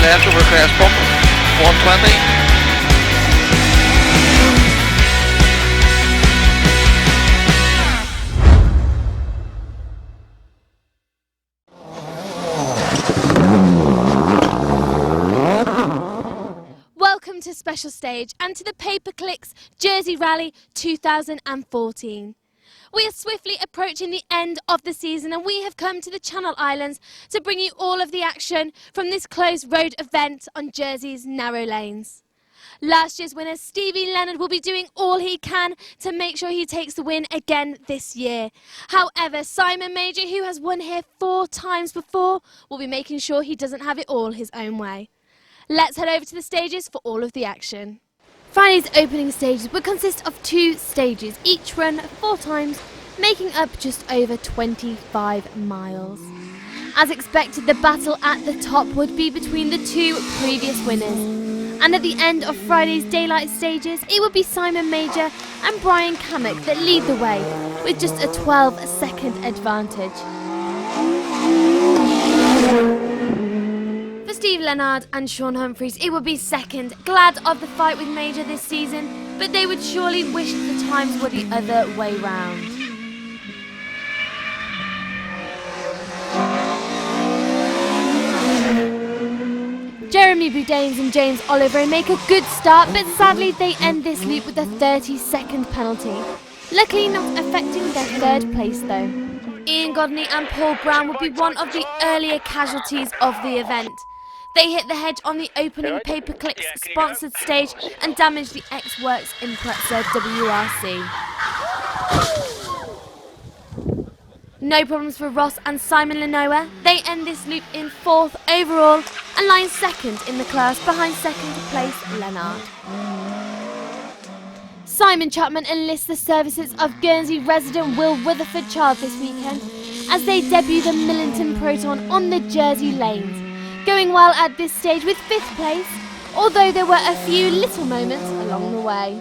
left over crest bump, 120. Welcome to Special Stage and to the Pay-Per-Clicks Jersey Rally 2014. We are swiftly approaching the end of the season and we have come to the Channel Islands to bring you all of the action from this closed road event on Jersey's narrow lanes. Last year's winner Stevie Leonard will be doing all he can to make sure he takes the win again this year. However, Simon Major, who has won here 4 times before, will be making sure he doesn't have it all his own way. Let's head over to the stages for all of the action. Friday's opening stages would consist of 2 stages, each run 4 times, making up just over 25 miles. As expected, the battle at the top would be between the 2 previous winners. And at the end of Friday's daylight stages, it would be Simon Major and Brian Cammack that lead the way, with just a 12-second advantage. Steve Leonard and Sean Humphreys, it would be second, glad of the fight with Major this season, but they would surely wish the times were the other way round. Jeremy Boudains and James Oliver make a good start, but sadly they end this loop with a 30-second penalty. Luckily not affecting their 3rd place though. Ian Godney and Paul Brown would be one of the earlier casualties of the event. They hit the hedge on the opening Pay-Per-Clicks sponsored stage and damaged the X-Works Impreza WRC. No problems for Ross and Simon Lenoir. They end this loop in 4th overall and line 2nd in the class behind 2nd place Leonard. Simon Chapman enlists the services of Guernsey resident Will Rutherford-Child this weekend as they debut the Millington Proton on the Jersey lanes. Going well at this stage with 5th place, although there were a few little moments along the way.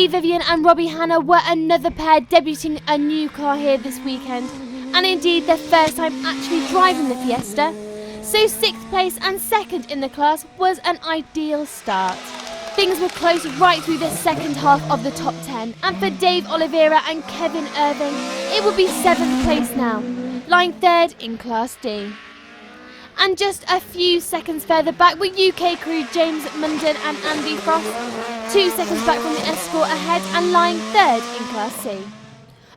Vivian and Robbie Hanna were another pair debuting a new car here this weekend, and indeed their first time actually driving the Fiesta. So 6th place and 2nd in the class was an ideal start. Things were close right through the second half of the top 10, and for Dave Oliveira and Kevin Irving, it would be 7th place now, lying 3rd in Class D. And just a few seconds further back were UK crew James Munden and Andy Frost, 2 seconds back from the escort ahead and lying 3rd in Class C.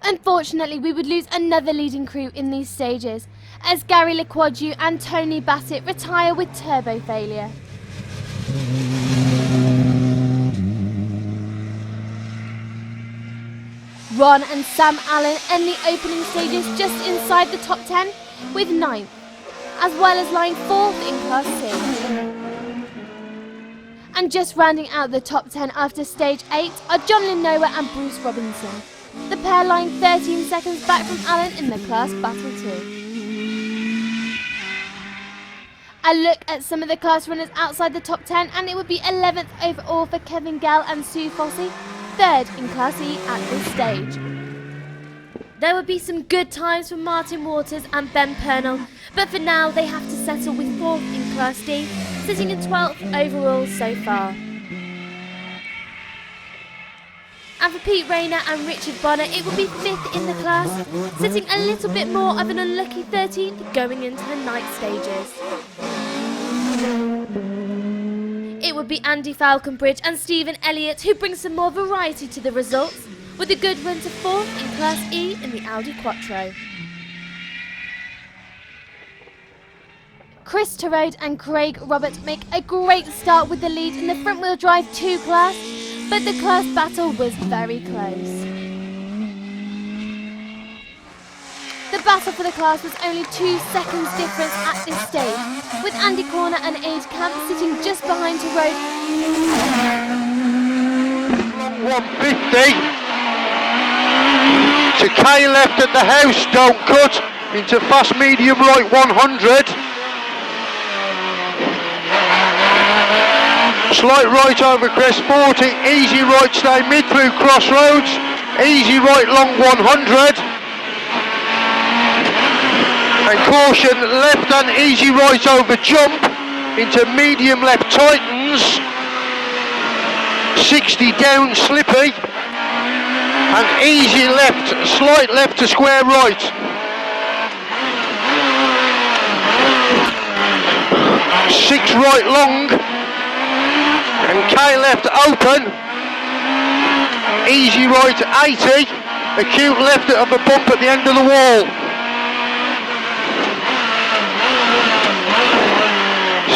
Unfortunately, we would lose another leading crew in these stages, as Gary Liquadju and Tony Bassett retire with turbo failure. Ron and Sam Allen end the opening stages just inside the top 10 with 9th, as well as lying 4th in Class C. And just rounding out the top 10 after stage 8 are John Lenoir and Bruce Robinson, the pair lying 13 seconds back from Allen in the class battle too. A look at some of the class runners outside the top 10, and it would be 11th overall for Kevin Gell and Sue Fossey, 3rd in Class E at this stage. There would be some good times for Martin Waters and Ben Pernell, but for now they have to settle with 4th in Class D, sitting in 12th overall so far. And for Pete Rayner and Richard Bonner, it would be 5th in the class, sitting a little bit more of an unlucky 13th going into the night stages. It would be Andy Falconbridge and Stephen Elliott who bring some more variety to the results, with a good run to 4th in Class E in the Audi Quattro. Chris Turode and Craig Robert make a great start with the lead in the front-wheel drive 2 class, but the class battle was very close. The battle for the class was only 2 seconds difference at this stage, with Andy Corner and Aid Camp sitting just behind Turode. 150 to K left at the house, don't cut into fast medium right 100. Slight right over crest 40, easy right stay mid through crossroads, easy right long 100. And caution left and easy right over jump into medium left tightens, 60 down slippy, and easy left, slight left to square right. Six right long, and K left open, easy right 80, acute left of a bump at the end of the wall.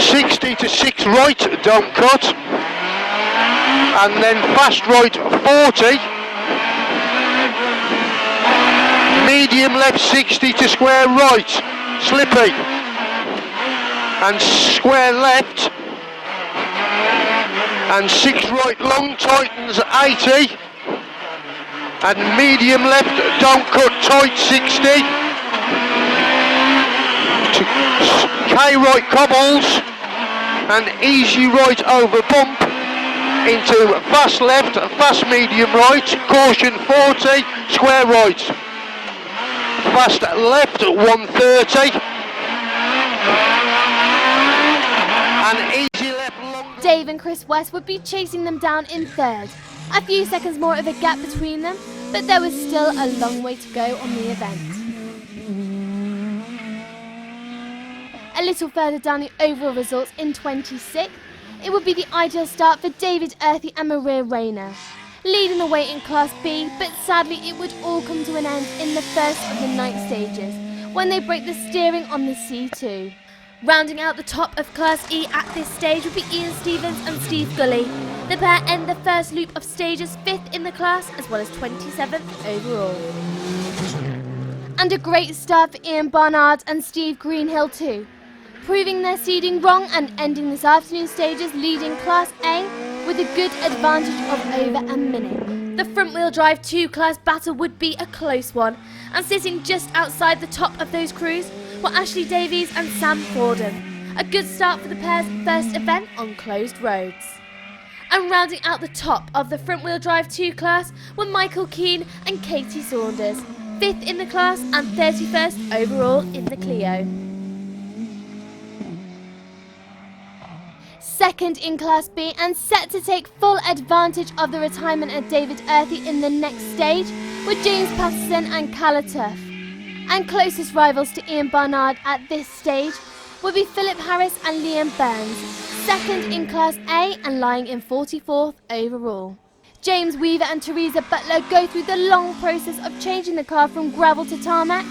60 to 6 right, don't cut, and then fast right 40, medium left 60 to square right, slippy, and square left, and 6 right long tightens 80, and medium left don't cut tight 60, to K right cobbles, and easy right over bump into fast left, fast medium right, caution 40, square right, fast left 130, and easy left long. Dave and Chris West would be chasing them down in 3rd. A few seconds more of a gap between them, but there was still a long way to go on the event. A little further down the overall results in 26th, it would be the ideal start for David Earthy and Maria Rayner, leading the way in Class B, but sadly it would all come to an end in the first of the night stages, when they break the steering on the C2. Rounding out the top of Class E at this stage would be Ian Stevens and Steve Gully. The pair end the first loop of stages 5th in the class, as well as 27th overall. And a great start for Ian Barnard and Steve Greenhill too, proving their seeding wrong and ending this afternoon stages leading Class A with a good advantage of over a minute. The front-wheel drive 2 class battle would be a close one, and sitting just outside the top of those crews were Ashley Davies and Sam Forden. A good start for the pair's first event on closed roads. And rounding out the top of the front-wheel drive 2 class were Michael Keane and Katie Saunders, 5th in the class and 31st overall in the Clio. 2nd in Class B and set to take full advantage of the retirement of David Earthy in the next stage were James Patterson and Calla Tuff. And closest rivals to Ian Barnard at this stage would be Philip Harris and Liam Burns, 2nd in Class A and lying in 44th overall. James Weaver and Teresa Butler go through the long process of changing the car from gravel to tarmac.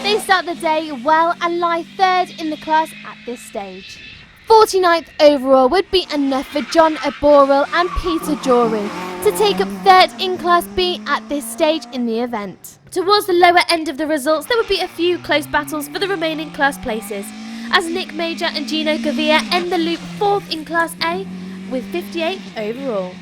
They start the day well and lie 3rd in the class at this stage. 49th overall would be enough for John Aboril and Peter Jory to take up 3rd in Class B at this stage in the event. Towards the lower end of the results, there would be a few close battles for the remaining class places, as Nick Major and Gino Gavia end the loop 4th in Class A with 58th overall.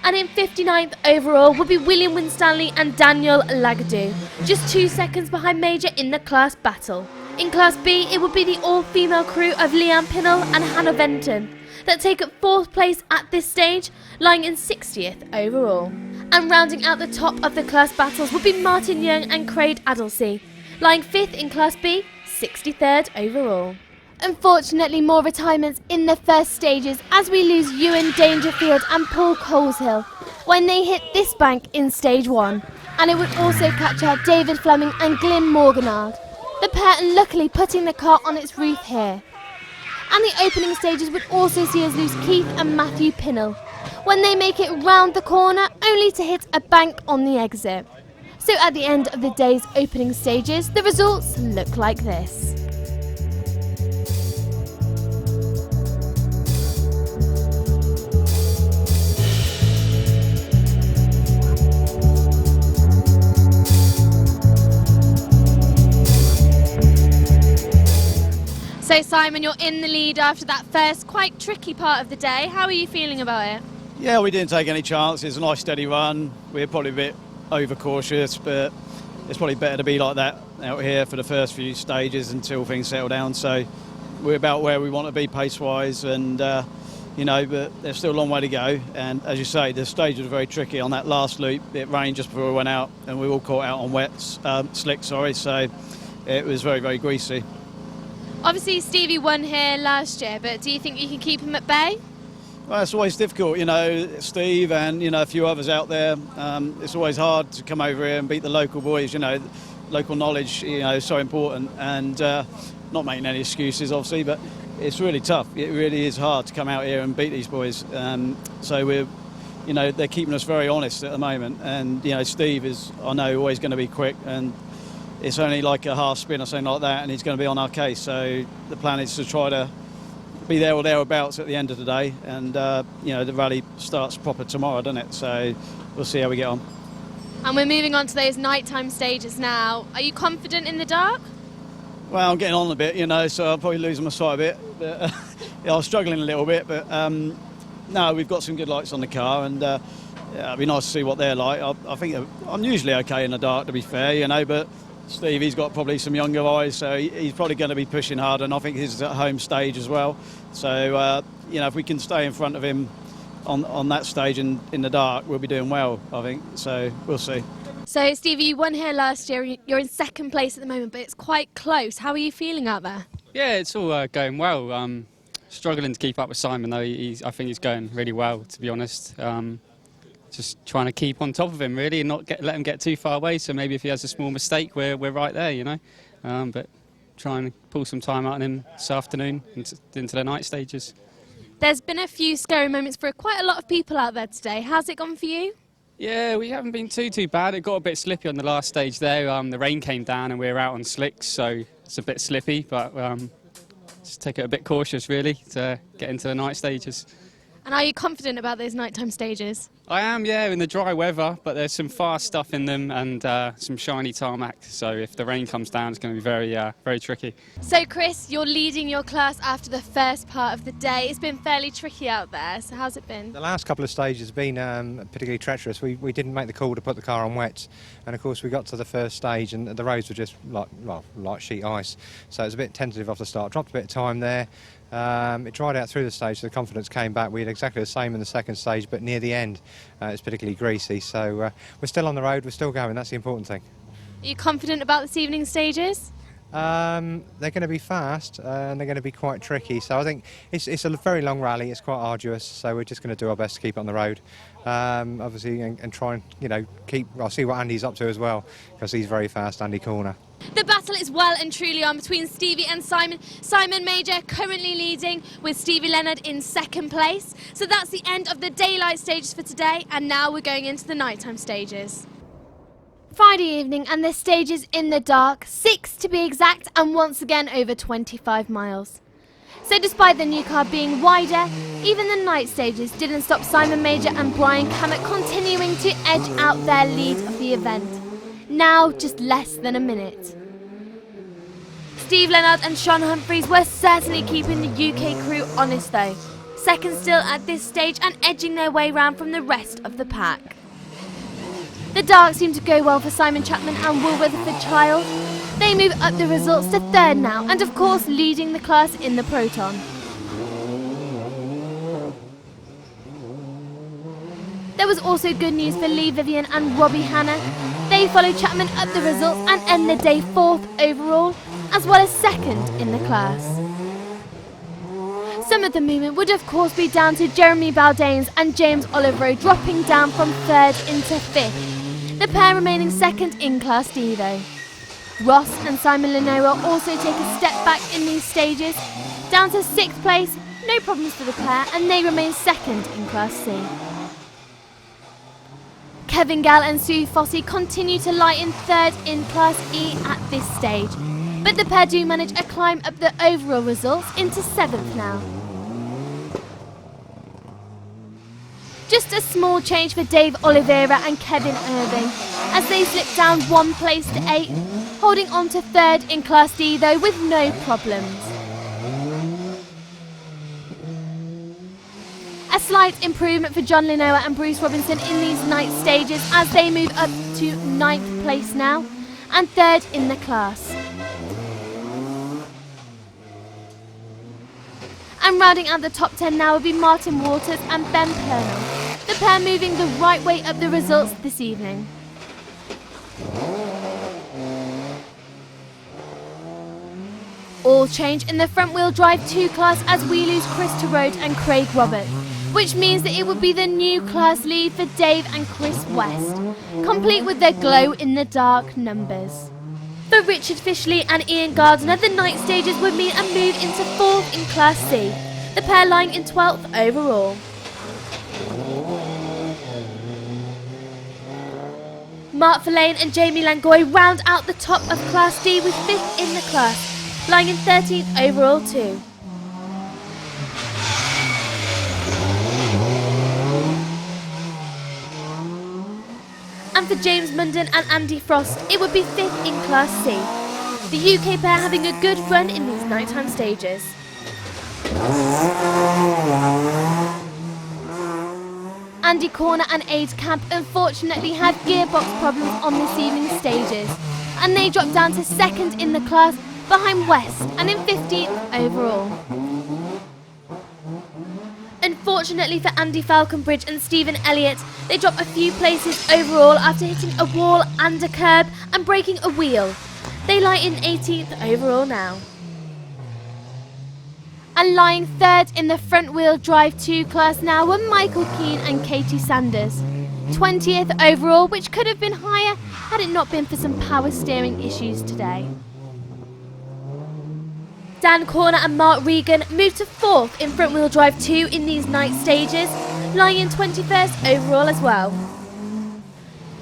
And in 59th overall would be William Winstanley and Daniel Lagadou, just 2 seconds behind Major in the class battle. In Class B, it would be the all-female crew of Leanne Pinnell and Hannah Venton that take up 4th place at this stage, lying in 60th overall. And rounding out the top of the class battles would be Martin Young and Craig Adelsey, lying 5th in Class B, 63rd overall. Unfortunately, more retirements in the first stages as we lose Ewan Dangerfield and Paul Coleshill when they hit this bank in stage 1. And it would also catch out David Fleming and Glyn Morganard, the pair unluckily putting the car on its roof here. And the opening stages would also see us lose Keith and Matthew Pinnell when they make it round the corner only to hit a bank on the exit. So at the end of the day's opening stages, the results look like this. So Simon, you're in the lead after that first quite tricky part of the day. How are you feeling about it? Yeah, we didn't take any chances. A nice steady run. We're probably a bit overcautious, but it's probably better to be like that out here for the first few stages until things settle down. So we're about where we want to be pace-wise, and but there's still a long way to go. And as you say, the stage was very tricky on that last loop. It rained just before we went out, and we all caught out on slick. So it was very, very greasy. Obviously, Stevie won here last year, but do you think you can keep him at bay? Well, it's always difficult, Steve and, a few others out there. It's always hard to come over here and beat the local boys, local knowledge, is so important, and not making any excuses, obviously, but it's really tough. It really is hard to come out here and beat these boys. So they're keeping us very honest at the moment, and, Steve is, I know, always going to be quick, and it's only like a half spin or something like that, and he's going to be on our case. So the plan is to try to be there or thereabouts at the end of the day, and the rally starts proper tomorrow, doesn't it? So we'll see how we get on. And we're moving on to those nighttime stages now. Are you confident in the dark? Well, I'm getting on a bit, so I'm probably losing my sight a bit. But, I was struggling a little bit, but no, we've got some good lights on the car, and it'd be nice to see what they're like. I think I'm usually okay in the dark, to be fair, but Steve, he's got probably some younger eyes, so he's probably going to be pushing hard, and I think he's at home stage as well. So, if we can stay in front of him on that stage in the dark, we'll be doing well, I think. So, we'll see. So, Stevie, you won here last year. You're in second place at the moment, but it's quite close. How are you feeling out there? Yeah, it's all going well. Struggling to keep up with Simon, though. I think he's going really well, to be honest. Just trying to keep on top of him, really, and not let him get too far away. So maybe if he has a small mistake, we're right there, But try and pull some time out on him this afternoon into the night stages. There's been a few scary moments for quite a lot of people out there today. How's it gone for you? Yeah, we haven't been too bad. It got a bit slippy on the last stage there. The rain came down and we were out on slicks, so it's a bit slippy. But just take it a bit cautious, really, to get into the night stages. And are you confident about those nighttime stages? I am, yeah, in the dry weather, but there's some fast stuff in them and some shiny tarmac. So if the rain comes down, it's going to be very tricky. So Chris, you're leading your class after the first part of the day. It's been fairly tricky out there, so how's it been? The last couple of stages have been particularly treacherous. We didn't make the call to put the car on wets, and of course we got to the first stage and the roads were just like sheet ice. So it was a bit tentative off the start. Dropped a bit of time there. It dried out through the stage, so the confidence came back. We had exactly the same in the second stage, but near the end it's particularly greasy. So we're still on the road, we're still going. That's the important thing. Are you confident about this evening's stages? They're going to be fast and they're going to be quite tricky. So I think it's a very long rally. It's quite arduous. So we're just going to do our best to keep it on the road, obviously, and try and keep. I'll see what Andy's up to as well, because he's very fast, Andy Corner. The battle is well and truly on between Stevie and Simon. Simon Major currently leading with Stevie Leonard in second place. So that's the end of the daylight stages for today, and now we're going into the nighttime stages. Friday evening, and the stages in the dark, 6 to be exact, and once again over 25 miles. So despite the new car being wider, even the night stages didn't stop Simon Major and Brian Cammett continuing to edge out their lead of the event. Now just less than a minute. Steve Leonard and Sean Humphreys were certainly keeping the UK crew honest though, second still at this stage and edging their way round from the rest of the pack. The dark seemed to go well for Simon Chapman and Will Rutherford Child. They move up the results to third now, and of course leading the class in the Proton. There was also good news for Lee Vivian and Robbie Hanna. They followed Chapman up the results and end the day 4th overall, as well as 2nd in the class. Some of the movement would of course be down to Jeremy Baldains and James Olivero dropping down from 3rd into 5th, the pair remaining 2nd in Class D though. Ross and Simon Lenoa also take a step back in these stages, down to 6th place, no problems for the pair, and they remain 2nd in Class C. Kevin Gall and Sue Fossey continue to lie in 3rd in Class E at this stage, but the pair do manage a climb up the overall results into 7th now. Just a small change for Dave Oliveira and Kevin Irving, as they slip down 1 place to 8th, holding on to 3rd in Class D though with no problems. A slight improvement for John Lenoa and Bruce Robinson in these night stages as they move up to 9th place now and 3rd in the class. And rounding out the top 10 now will be Martin Waters and Ben Purnell, the pair moving the right way up the results this evening. All change in the front wheel drive 2 class as we lose Chris Terode and Craig Roberts, which means that it would be the new class lead for Dave and Chris West, complete with their glow in the dark numbers. For Richard Fishley and Ian Gardner, the night stages would mean a move into 4th in Class C, the pair lying in 12th overall. Mark Verlaine and Jamie Langoy round out the top of Class D with 5th in the class, lying in 13th overall too. And for James Munden and Andy Frost, it would be 5th in Class C. The UK pair having a good run in these nighttime stages. Andy Corner and Aids Camp unfortunately had gearbox problems on this evening's stages, and they dropped down to 2nd in the class behind West and in 15th overall. Unfortunately for Andy Falconbridge and Stephen Elliott, they drop a few places overall after hitting a wall and a curb and breaking a wheel. They lie in 18th overall now. And lying 3rd in the front wheel drive 2 class now were Michael Keane and Katie Sanders. 20th overall, which could have been higher had it not been for some power steering issues today. Dan Corner and Mark Regan moved to 4th in front wheel drive 2 in these night stages, lying in 21st overall as well.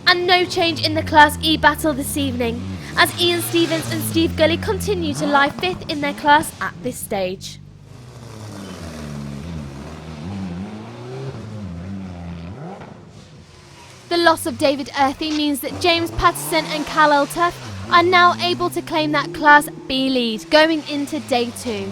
And no change in the Class E battle this evening, as Ian Stevens and Steve Gully continue to lie 5th in their class at this stage. The loss of David Earthy means that James Patterson and Cal Eltuff are now able to claim that Class B lead going into day 2.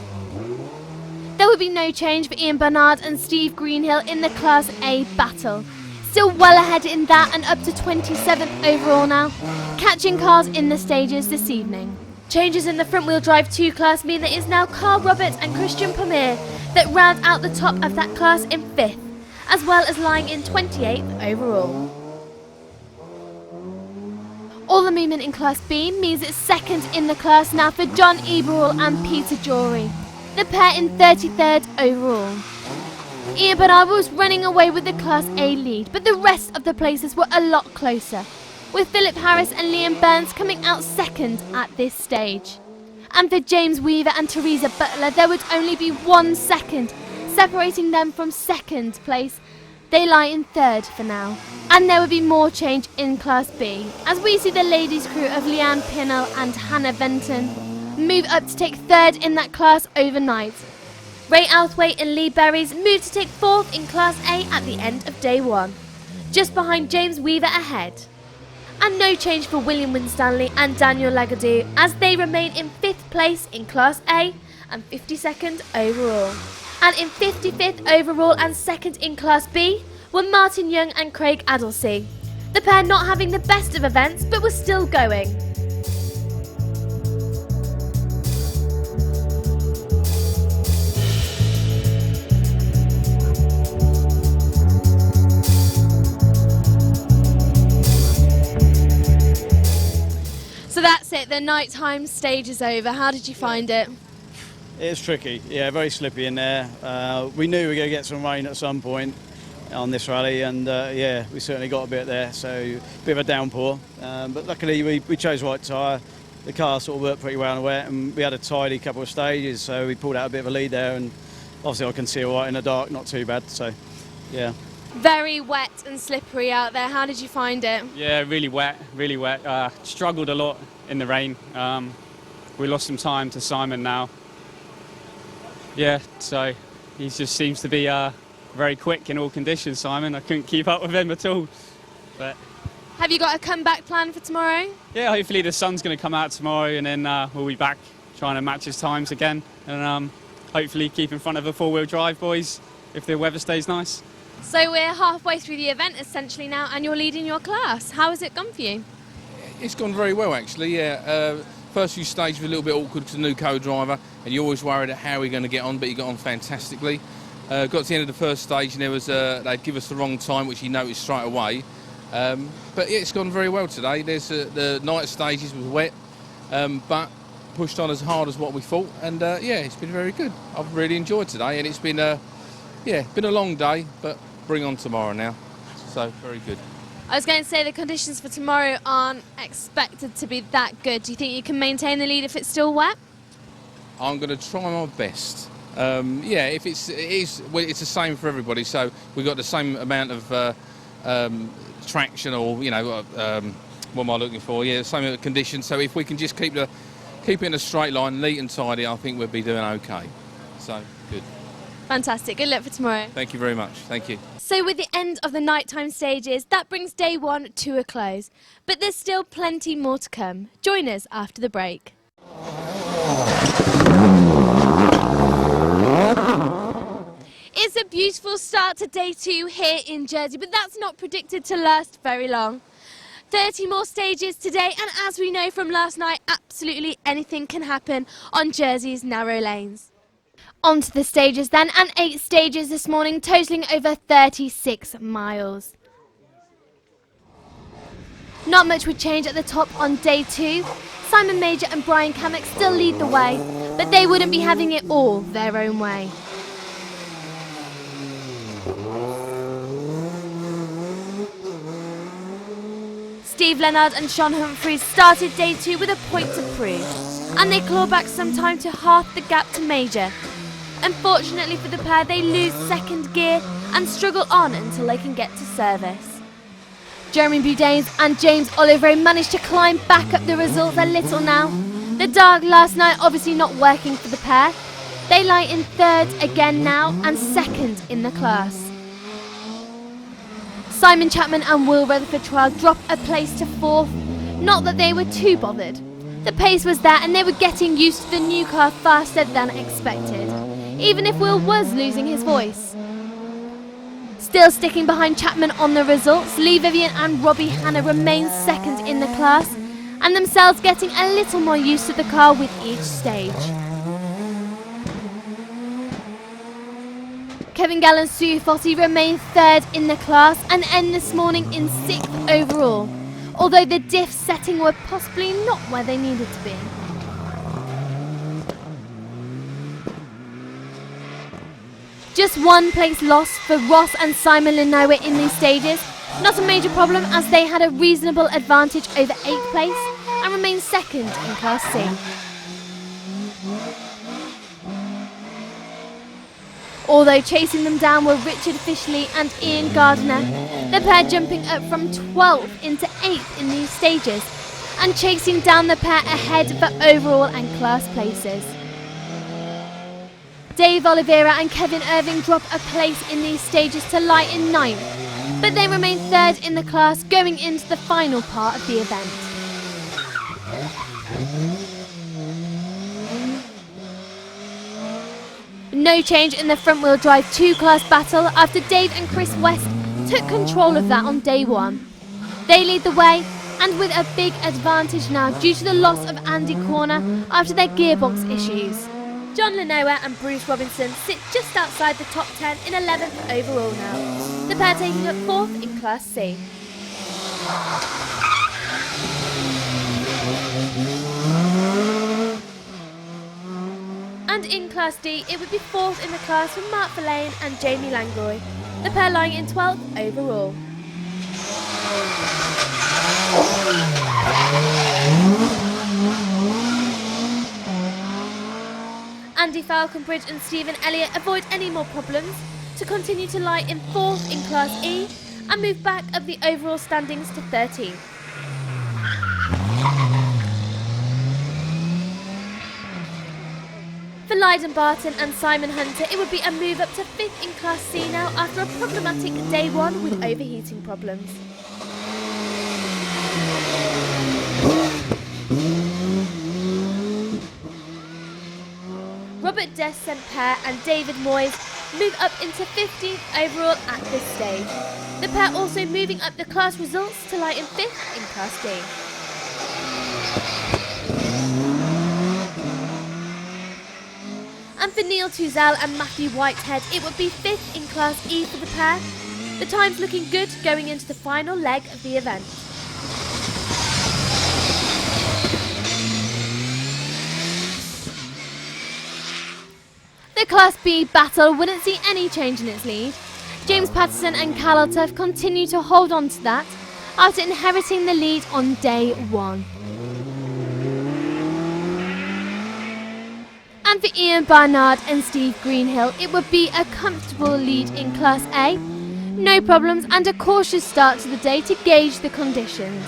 There will be no change for Ian Bernard and Steve Greenhill in the Class A battle. Still well ahead in that and up to 27th overall now, catching cars in the stages this evening. Changes in the front wheel drive 2 class mean that it's now Carl Roberts and Christian Pommier that round out the top of that class in 5th, as well as lying in 28th overall. All the movement in Class B means it's 2nd in the class now for John Eberall and Peter Jory, the pair in 33rd overall. Ian Bernard was running away with the Class A lead, but the rest of the places were a lot closer, with Philip Harris and Liam Burns coming out 2nd at this stage. And for James Weaver and Teresa Butler, there would only be 1 second separating them from 2nd place. They lie in 3rd for now. And there will be more change in Class B, as we see the ladies crew of Leanne Pinnell and Hannah Benton move up to take 3rd in that class overnight. Ray Outhwaite and Lee Berries move to take 4th in Class A at the end of day 1, just behind James Weaver ahead. And no change for William Winstanley and Daniel Lagadou, as they remain in 5th place in Class A and 52nd overall. And in 55th overall and 2nd in Class B were Martin Young and Craig Adelsey, the pair not having the best of events but were still going. the nighttime stage is over. How did you find it? It's tricky, yeah, very slippy in there. We knew we were going to get some rain at some point on this rally, and yeah, we certainly got a bit there, so a bit of a downpour. But luckily we chose the right tyre. The car sort of worked pretty well and wet, and we had a tidy couple of stages, so we pulled out a bit of a lead there, and obviously I can see all right in the dark, not too bad, so yeah. Very wet and slippery out there. How did you find it? Yeah, really wet, really wet. Struggled a lot in the rain. We lost some time to Simon now. Yeah, so he just seems to be very quick in all conditions, Simon. I couldn't keep up with him at all. But Have you got a comeback plan for tomorrow? yeah, hopefully the sun's going to come out tomorrow, and then we'll be back trying to match his times again, and hopefully keep in front of the four-wheel drive boys if the weather stays nice. So we're halfway through the event essentially now, and you're leading your class. How has it gone for you? It's gone very well, actually, yeah. First few stages were a little bit awkward because of the new co-driver, and you're always worried at how we're going to get on, but you got on fantastically. Got to the end of the first stage, and there was they'd give us the wrong time, which he noticed straight away. But yeah, it's gone very well today. There's the night stages was wet, but pushed on as hard as what we thought, and yeah, it's been very good. I've really enjoyed today, and it's been been a long day, but bring on tomorrow now. So very good. I was going to say the conditions for tomorrow aren't expected to be that good. Do you think you can maintain the lead if it's still wet? I'm going to try my best. Yeah, if it's the same for everybody. So we've got the same amount of traction, or what am I looking for? Yeah, the same conditions. So if we can just keep it in a straight line, neat and tidy, I think we'll be doing okay. So good. Fantastic. Good luck for tomorrow. Thank you very much. Thank you. So with the end of the nighttime stages, that brings day one to a close. But there's still plenty more to come. Join us after the break. It's a beautiful start to day two here in Jersey, but that's not predicted to last very long. 30 more stages today, and as we know from last night, absolutely anything can happen on Jersey's narrow lanes. On to the stages then, and 8 stages this morning, totalling over 36 miles. Not much would change at the top on day 2. Simon Major and Brian Kamek still lead the way, but they wouldn't be having it all their own way. Steve Leonard and Sean Humphreys started day 2 with a point to prove, and they claw back some time to half the gap to Major. Unfortunately for the pair, they lose second gear and struggle on until they can get to service. Jeremy Boudins and James Oliveira managed to climb back up the results a little now. The dark last night obviously not working for the pair. They lie in 3rd again now and 2nd in the class. Simon Chapman and Will Rutherford-Trial drop a place to 4th. Not that they were too bothered. The pace was there and they were getting used to the new car faster than expected, even if Will was losing his voice. Still sticking behind Chapman on the results, Lee Vivian and Robbie Hanna remain 2nd in the class, and themselves getting a little more used to the car with each stage. Kevin Gall and Sue Fossey remain 3rd in the class and end this morning in 6th overall, although the diff setting were possibly not where they needed to be. Just 1 place loss for Ross and Simon Lenoa in these stages. Not a major problem as they had a reasonable advantage over 8th place and remain 2nd in Class C. Although chasing them down were Richard Fishley and Ian Gardner, the pair jumping up from 12th into 8th in these stages and chasing down the pair ahead for overall and class places. Dave Oliveira and Kevin Irving drop a place in these stages to lie in 9th, but they remain 3rd in the class going into the final part of the event. No change in the front-wheel drive 2 class battle after Dave and Chris West took control of that on day 1. They lead the way and with a big advantage now due to the loss of Andy Corner after their gearbox issues. John Lenoa and Bruce Robinson sit just outside the top 10 in 11th overall now, the pair taking up 4th in Class C. And in Class D, it would be 4th in the class for Mark Verlaine and Jamie Langroy, the pair lying in 12th overall. Andy Falconbridge and Stephen Elliott avoid any more problems to continue to lie in 4th in Class E and move back up the overall standings to 13th. For Lydon Barton and Simon Hunter, it would be a move up to 5th in Class C now after a problematic day 1 with overheating problems. Robert Des St. Pierre and David Moyes move up into 15th overall at this stage. The pair also moving up the class results to lie in 5th in Class D. And for Neil Tuzel and Matthew Whitehead, it would be 5th in Class E for the pair. The times looking good going into the final leg of the event. The Class B battle wouldn't see any change in its lead. James Patterson and Cal Tuff continue to hold on to that after inheriting the lead on day 1. And for Ian Barnard and Steve Greenhill, it would be a comfortable lead in Class A. No problems and a cautious start to the day to gauge the conditions.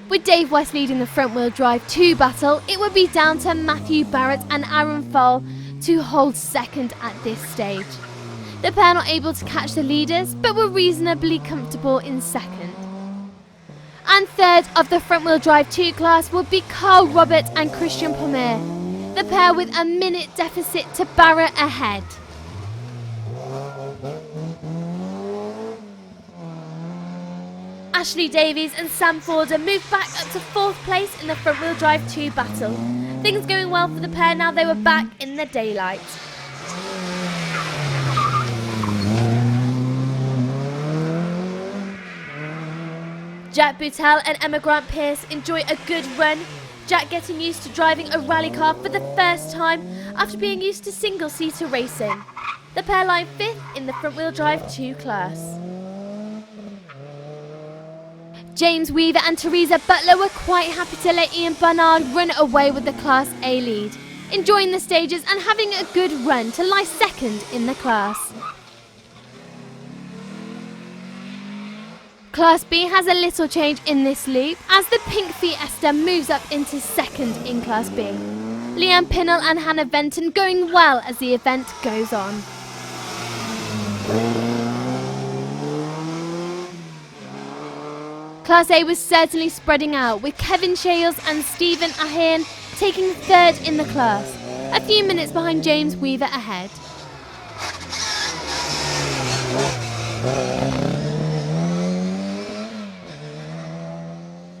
With Dave West leading the front-wheel drive 2 battle, it would be down to Matthew Barrett and Aaron Foll to hold second at this stage. The pair not able to catch the leaders, but were reasonably comfortable in second. And third of the front-wheel drive 2 class would be Carl Robert and Christian Pomer, the pair with a minute deficit to Barrett ahead. Ashley Davies and Sam Forder moved back up to 4th place in the front-wheel drive 2 battle. Things going well for the pair now they were back in the daylight. Jack Boutel and Emma Grant Pierce enjoy a good run. Jack getting used to driving a rally car for the first time after being used to single-seater racing. The pair line 5th in the front-wheel drive 2 class. James Weaver and Teresa Butler were quite happy to let Ian Barnard run away with the Class A lead, enjoying the stages and having a good run to lie second in the class. Class B has a little change in this loop as the pink Fiesta moves up into second in Class B. Leanne Pinnell and Hannah Benton going well as the event goes on. Class A was certainly spreading out, with Kevin Shales and Stephen Ahern taking 3rd in the class, a few minutes behind James Weaver ahead.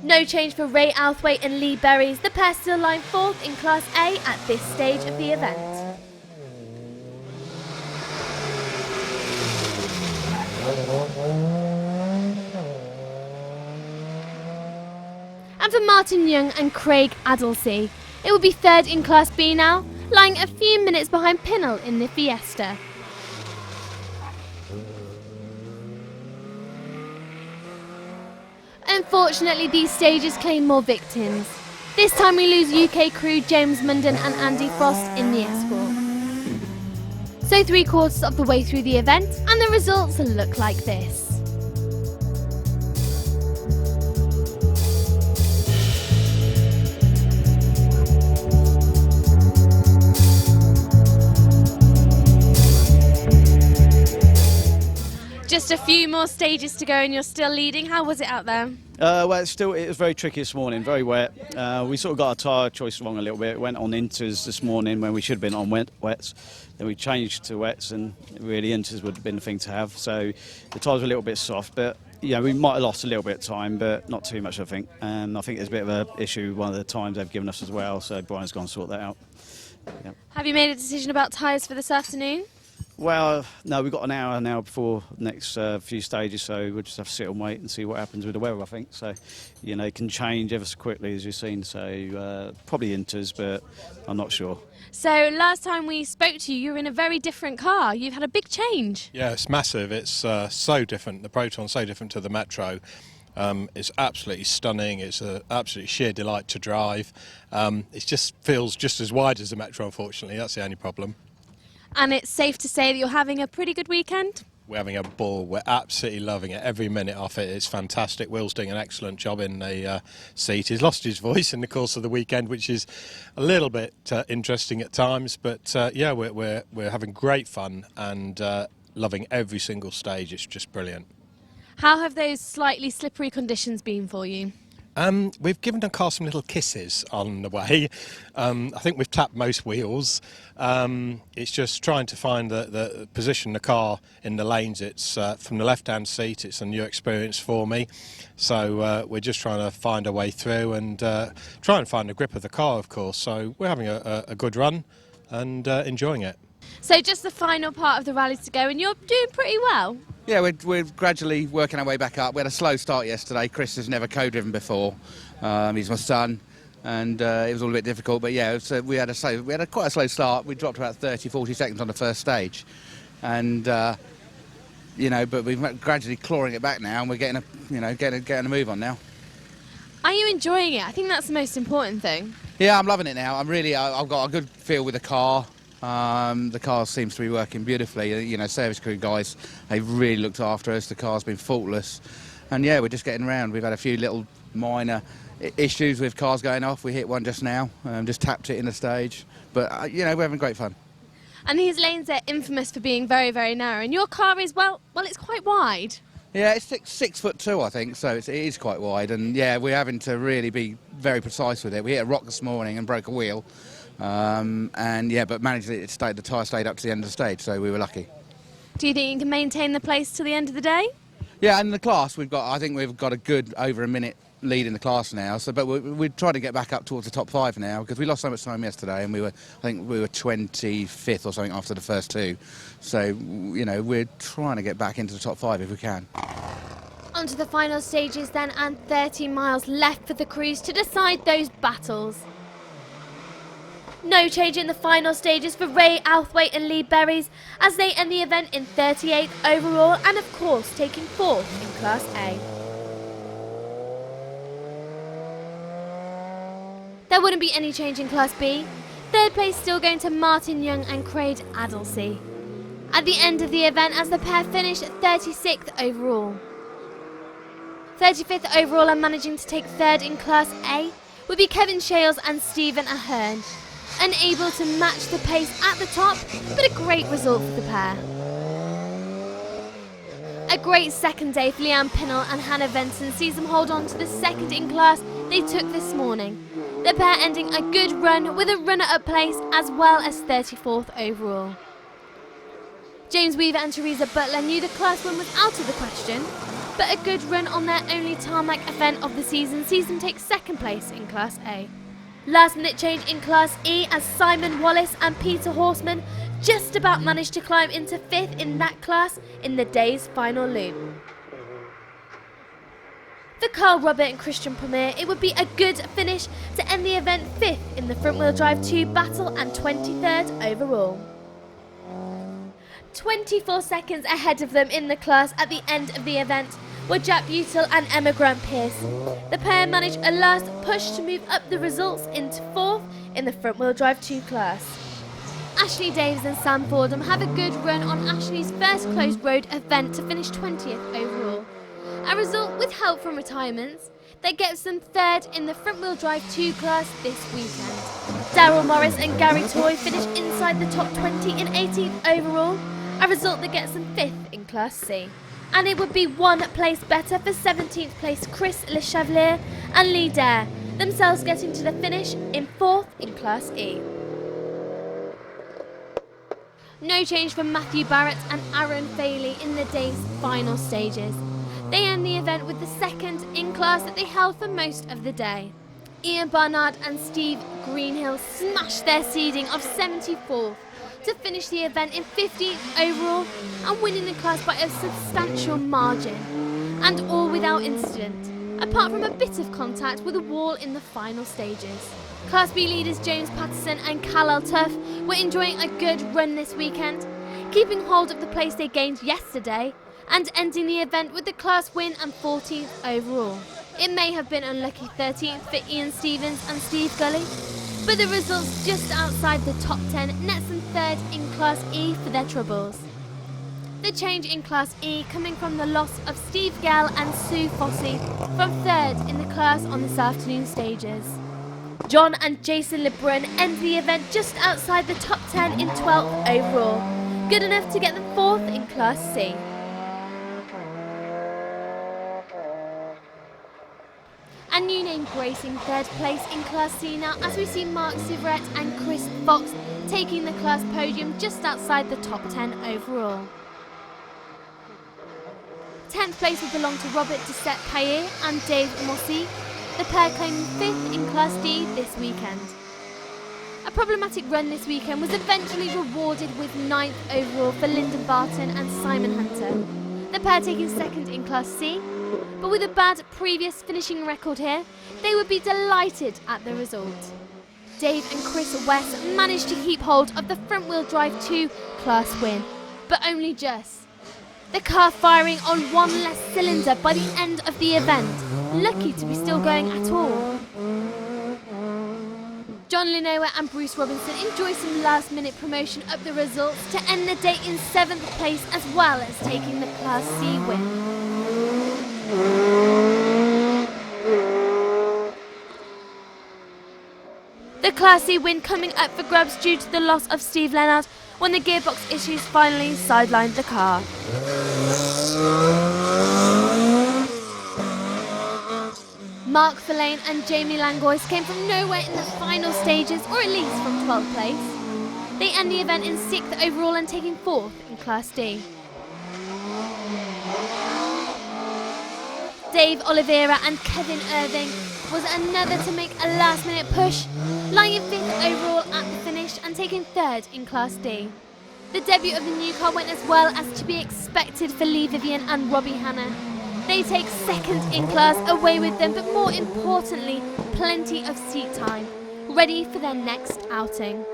No change for Ray Althwaite and Lee Berries, the pair still line 4th in Class A at this stage of the event. And for Martin Young and Craig Adelsey, it will be 3rd in Class B now, lying a few minutes behind Pinnell in the Fiesta. Unfortunately, these stages claim more victims. This time we lose UK crew James Munden and Andy Frost in the Escort. So 3/4 of the way through the event, and the results look like this. Just a few more stages to go and you're still leading. How was it out there? Well, it was very tricky this morning, very wet. We sort of got our tyre choice wrong a little bit. Went on inters this morning when we should have been on wets. Then we changed to wets, and really inters would have been the thing to have. So the tyres were a little bit soft, but yeah, we might have lost a little bit of time, but not too much, I think. And I think there's a bit of an issue one of the times they've given us as well. So Brian's gone to sort that out. Yeah. Have you made a decision about tyres for this afternoon? Well, no, we've got an hour now before the next few stages, so we'll just have to sit and wait and see what happens with the weather, I think. So, you know, it can change ever so quickly, as you've seen. So, probably Inters, but I'm not sure. So last time we spoke to you, you were in a very different car. You've had a big change. Yeah, it's massive. It's so different. The Proton's so different to the Metro. It's absolutely stunning. It's an absolutely sheer delight to drive. It just feels just as wide as the Metro, unfortunately. That's the only problem. And it's safe to say that you're having a pretty good weekend? We're having a ball. We're absolutely loving it. Every minute off it. It's fantastic. Will's doing an excellent job in the seat. He's lost his voice in the course of the weekend, which is a little bit interesting at times. But yeah, we're having great fun and loving every single stage. It's just brilliant. How have those slightly slippery conditions been for you? We've given the car some little kisses on the way. I think we've tapped most wheels. It's just trying to find the position the car in the lanes. It's from the left-hand seat. It's a new experience for me. So we're just trying to find our way through and try and find the grip of the car, of course. So we're having a good run and enjoying it. So just the final part of the rallies to go, and you're doing pretty well. Yeah, we're gradually working our way back up. We had a slow start yesterday. Chris has never co-driven before. He's my son, and it was all a bit difficult. But yeah, we had quite a slow start. We dropped about 30-40 seconds on the first stage, and you know, but we've gradually clawing it back now, and we're getting a move on now. Are you enjoying it? I think that's the most important thing. Yeah, I'm loving it now. I've got a good feel with the car. The car seems to be working beautifully. You know, service crew guys, they've really looked after us. The car's been faultless. And yeah, we're just getting around. We've had a few little minor issues with cars going off. We hit one just now, just tapped it in the stage. But, you know, we're having great fun. And these lanes are infamous for being very, very narrow. And your car is, well, it's quite wide. Yeah, it's 6'2", I think, so it is quite wide. And yeah, we're having to really be very precise with it. We hit a rock this morning and broke a wheel. And yeah, but managed it. The tyre stayed up to the end of the stage, so we were lucky. Do you think you can maintain the place till the end of the day? Yeah, and in the class I think we've got a good over a minute lead in the class now. So, but we're trying to get back up towards the top 5 now because we lost so much time yesterday, and I think we were 25th or something after the first 2. So you know, we're trying to get back into the top 5 if we can. On to the final stages then, and 30 miles left for the crews to decide those battles. No change in the final stages for Ray Outhwaite and Lee Berries as they end the event in 38th overall and of course taking 4th in Class A. There wouldn't be any change in Class B. 3rd place still going to Martin Young and Craig Adelsey. At the end of the event as the pair finished 36th overall. 35th overall and managing to take 3rd in Class A would be Kevin Shales and Stephen Ahern. Unable to match the pace at the top, but a great result for the pair. A great second day for Leanne Pinnell and Hannah Venton sees them hold on to the 2nd in class they took this morning. The pair ending a good run with a runner-up place as well as 34th overall. James Weaver and Teresa Butler knew the class win was out of the question, but a good run on their only tarmac event of the season sees them take 2nd place in Class A. Last minute change in Class E as Simon Wallace and Peter Horseman just about managed to climb into 5th in that class in the day's final loop. For Carl Robert and Christian Premier, it would be a good finish to end the event 5th in the front wheel drive 2 battle and 23rd overall. 24 seconds ahead of them in the class at the end of the event were Jack Butel and Emma Grant-Pierce. The pair managed a last push to move up the results into 4th in the front-wheel drive 2 class. Ashley Davis and Sam Fordham have a good run on Ashley's first closed road event to finish 20th overall. A result with help from retirements that gets them 3rd in the front-wheel drive 2 class this weekend. Daryl Morris and Gary Toy finish inside the top 20 in 18th overall, a result that gets them 5th in Class C. And it would be 1 place better for 17th place Chris Le Chevalier and Lee Dare, themselves getting to the finish in 4th in Class E. No change from Matthew Barrett and Aaron Bailey in the day's final stages. They end the event with the 2nd in class that they held for most of the day. Ian Barnard and Steve Greenhill smashed their seeding of 74th to finish the event in 15th overall and winning the class by a substantial margin. And all without incident, apart from a bit of contact with a wall in the final stages. Class B leaders James Patterson and Kal-El Tuff were enjoying a good run this weekend, keeping hold of the place they gained yesterday and ending the event with the class win and 14th overall. It may have been unlucky 13th for Ian Stevens and Steve Gully, but the results just outside the top 10 nets them third in Class E for their troubles. The change in Class E coming from the loss of Steve Gell and Sue Fossey from third in the class on this afternoon stages. John and Jason Lebrun end the event just outside the top 10 in 12th overall, good enough to get them fourth in Class C. A new name gracing third place in Class C now as we see Mark Siverett and Chris Fox taking the class podium just outside the top 10 overall. 10th place will belong to Robert Dissette-Payer and Dave Mossy, the pair claiming 5th in Class D this weekend. A problematic run this weekend was eventually rewarded with 9th overall for Lyndon Barton and Simon Hunter, the pair taking 2nd in Class C, but with a bad previous finishing record here, they would be delighted at the result. Dave and Chris West managed to keep hold of the front-wheel drive 2 class win, but only just. The car firing on one less cylinder by the end of the event, lucky to be still going at all. John Linoa and Bruce Robinson enjoy some last-minute promotion of the results to end the day in 7th place as well as taking the Class C win. The Class C win coming up for grabs due to the loss of Steve Leonard when the gearbox issues finally sidelined the car. Mark Verlaine and Jamie Langois came from nowhere in the final stages, or at least from 12th place. They end the event in 6th overall and taking 4th in Class D. Dave Oliveira and Kevin Irving was another to make a last-minute push, lying in 5th overall at the finish and taking 3rd in Class D. The debut of the new car went as well as to be expected for Lee Vivian and Robbie Hanna. They take 2nd in class away with them, but more importantly, plenty of seat time, ready for their next outing.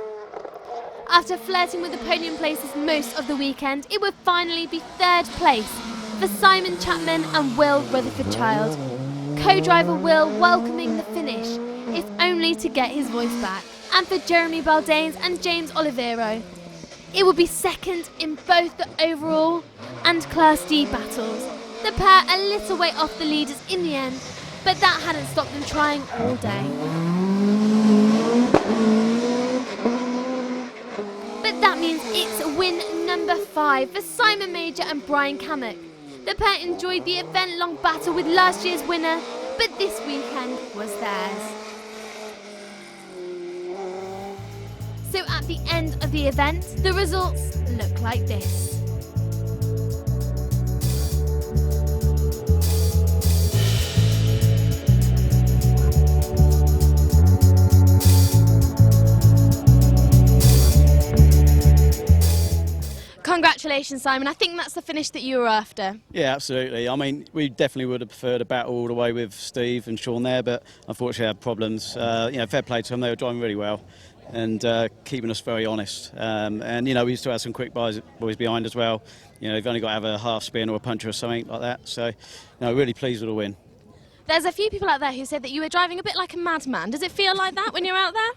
After flirting with the podium places most of the weekend, it would finally be 3rd place for Simon Chapman and Will Rutherford-Child. Co-driver Will welcoming the finish, if only to get his voice back. And for Jeremy Baldains and James Oliveiro, it would be 2nd in both the overall and Class D battles. The pair a little way off the leaders in the end, but that hadn't stopped them trying all day. But that means it's win number 5 for Simon Major and Brian Cammock. The pair enjoyed the event-long battle with last year's winner, but this weekend was theirs. So at the end of the event, the results look like this. Congratulations, Simon. I think that's the finish that you were after. Yeah, absolutely. I mean, we definitely would have preferred a battle all the way with Steve and Sean there, but unfortunately had problems. Fair play to them. They were driving really well and keeping us very honest. And we used to have some quick boys behind as well. They've only got to have a half spin or a puncher or something like that. So, really pleased with the win. There's a few people out there who said that you were driving a bit like a madman. Does it feel like that when you're out there?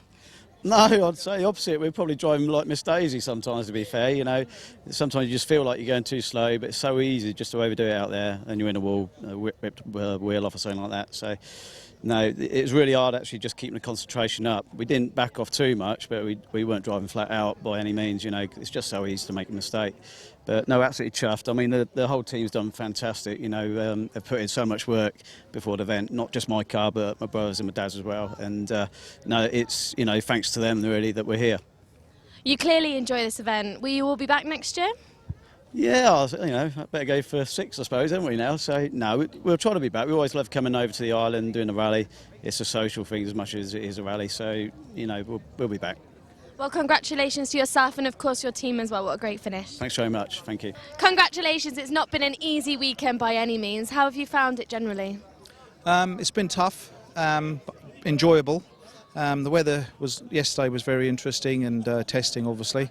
No, I'd say the opposite. We're probably driving like Miss Daisy sometimes, to be fair. Sometimes you just feel like you're going too slow, but it's so easy just to overdo it out there, and you're in a wall, ripped wheel off or something like that. So, no, it was really hard actually just keeping the concentration up. We didn't back off too much, but we weren't driving flat out by any means. It's just so easy to make a mistake. But no, absolutely chuffed. I mean, the whole team's done fantastic. They've put in so much work before the event, not just my car, but my brother's and my dad's as well. And it's thanks to them really that we're here. You clearly enjoy this event. Will you all be back next year? Yeah, I better go for 6, I suppose, haven't we now? So no, we'll try to be back. We always love coming over to the island, doing a rally. It's a social thing as much as it is a rally. So we'll be back. Well, congratulations to yourself and of course your team as well. What a great finish. Thanks very much. Thank you. Congratulations, it's not been an easy weekend by any means. How have you found it generally? It's been tough, enjoyable. The weather yesterday was very interesting and testing, obviously,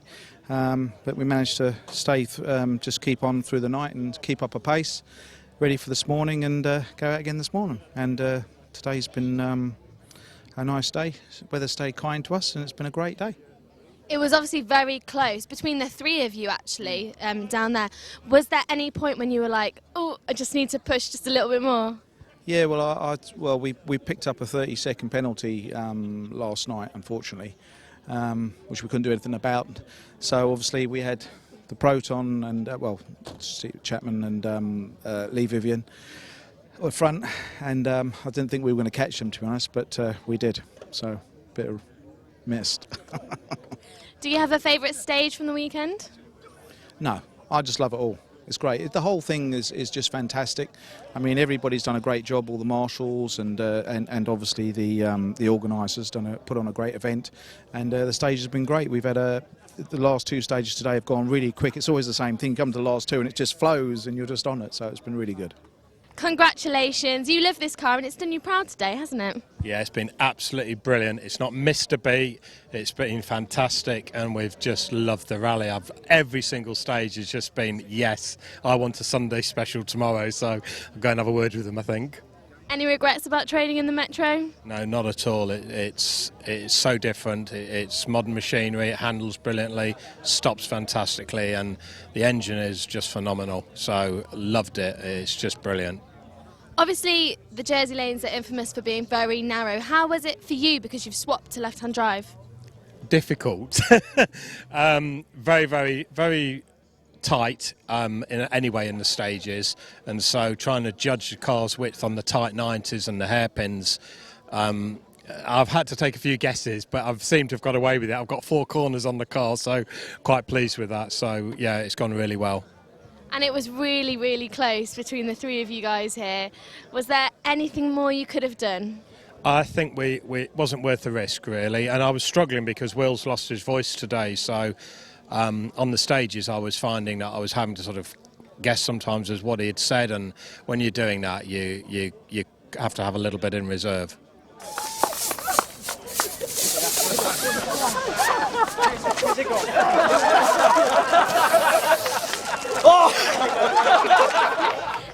but we managed to stay, just keep on through the night and keep up a pace, ready for this morning and go out again this morning. And today's been a nice day. Weather stayed kind to us, and it's been a great day. It was obviously very close between the three of you actually down there. Was there any point when you were like, oh, I just need to push just a little bit more? Yeah, well, we picked up a 30-second penalty last night, unfortunately, which we couldn't do anything about. So obviously we had the Proton and Steve Chapman and Lee Vivian at front, and I didn't think we were going to catch them, to be honest, but we did. So a bit of missed. Do you have a favourite stage from the weekend? No, I just love it all. It's great. The whole thing is just fantastic. I mean, everybody's done a great job. All the marshals and obviously the organisers put on a great event, and the stage has been great. We've had the last two stages today have gone really quick. It's always the same thing. You come to the last two and it just flows, and you're just on it. So it's been really good. Congratulations. You love this car and it's done you proud today, hasn't it? Yeah, it's been absolutely brilliant. It's not missed a beat. It's been fantastic, and we've just loved the rally. Every single stage has just been, yes, I want a Sunday special tomorrow, so I'm going to have a word with them, I think. Any regrets about training in the Metro? No, not at all. It's so different. It's modern machinery. It handles brilliantly, stops fantastically, and the engine is just phenomenal. So loved it. It's just brilliant. Obviously, the Jersey lanes are infamous for being very narrow. How was it for you because you've swapped to left-hand drive? Difficult. Very, very, very tight anyway in the stages, and so trying to judge the car's width on the tight 90s and the hairpins, I've had to take a few guesses, but I've seemed to have got away with it. I've got 4 corners on the car, so quite pleased with that. So yeah, it's gone really well. And it was really, really close between the three of you guys here. Was there anything more you could have done? I think it wasn't worth the risk, really, and I was struggling because Will's lost his voice today, so on the stages I was finding that I was having to sort of guess sometimes as what he had said, and when you're doing that you have to have a little bit in reserve.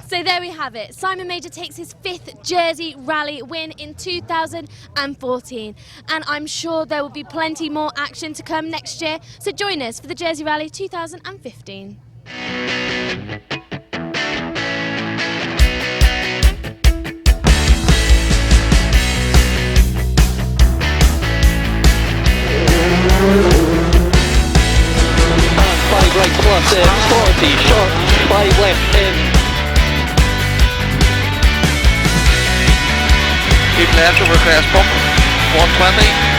So there we have it. Simon Major takes his 5th Jersey Rally win in 2014. And I'm sure there will be plenty more action to come next year. So join us for the Jersey Rally 2015. Five right plus in, 40, short, 5 left in. Keep left over crest bump, 120.